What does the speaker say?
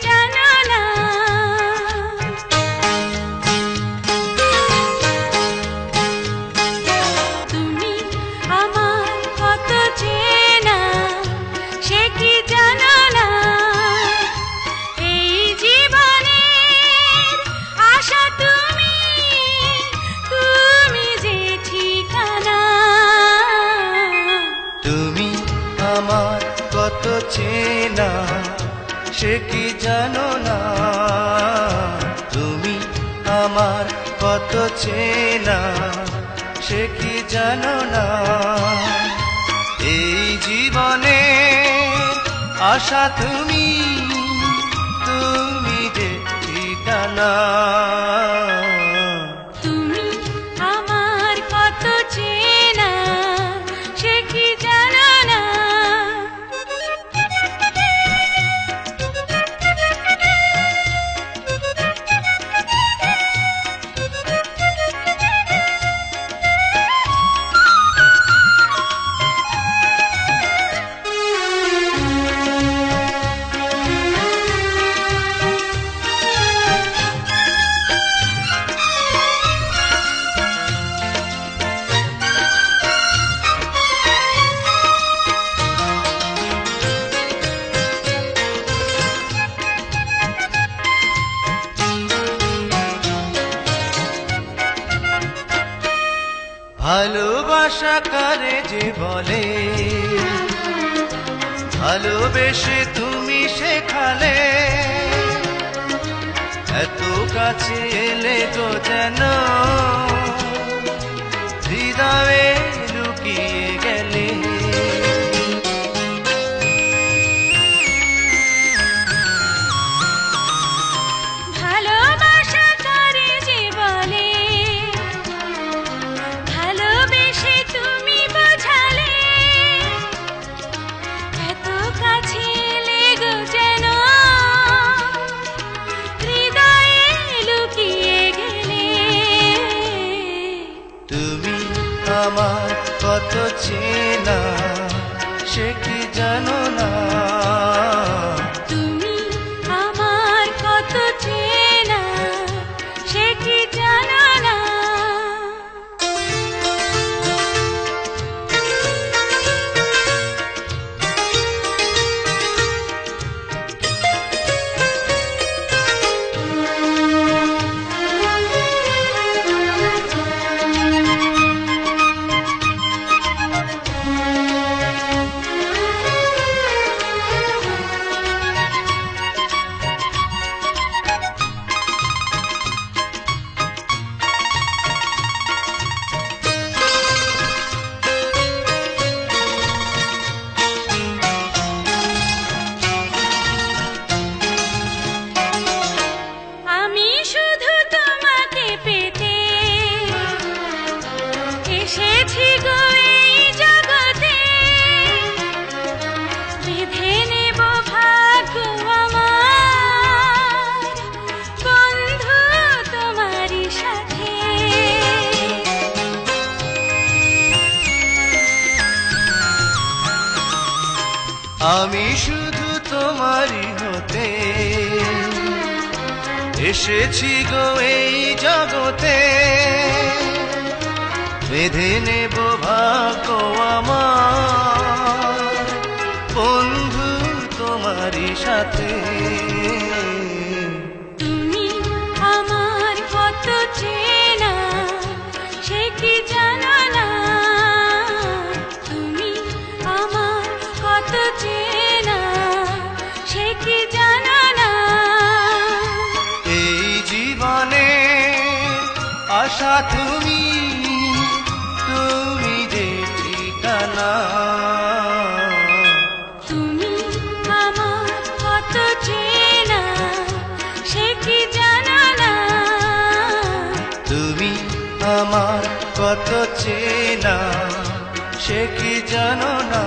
জানো না। তুমি আমার কত চেনা সে কি জানো না। এই জীবনের আশা তুমি, তুমি যে ঠিকানা। তুমি আমার কত চেনা সে কি জানো না। তুমি আমার কত চেনা সে কি জানো না। এই জীবনে আশা তুমি, তুমি যে ঠিকানা। তুমি আমার কত চেনা সে কি জানো না। ভালোবাসা কারে যে বলে, ভালোবেসে তুমি শেখালে। এত কাছে এলে গো যেন হৃদয়ে লুকিয়ে গেলে। ভালোবাসা করে যে বলে, ভালোবেসে তুমি বোঝালে। এত কাছে লেগো যেন হৃদয়ে লুকিয়ে গেলে। তুমি আমার কত চেনা সে কি জানো না। তুমি আমার কত চেনা সে কি জানো না। আমি শুধু তোমাকে পেতে এসেছি গো এই জগতে। বেঁধে নেব ভাগ্য আমার বন্ধু তোমারই সাথে। আমি শুধু তোমারই হতে এসেছি গো এই জগতে। বেঁধে নেব ভাগ্য আমার বন্ধু তোমারই সাথে। তুমি আমার কত চেনা সে কি জানো না। তুমি আমার কত চেনা সে কি জানো না। এই জীবনে আশা তুমি, তুমি যে ঠিকানা। তুমি আমার কত চেনা সে কি জানো না। তুমি আমার কত চেনা সে কি জানো না।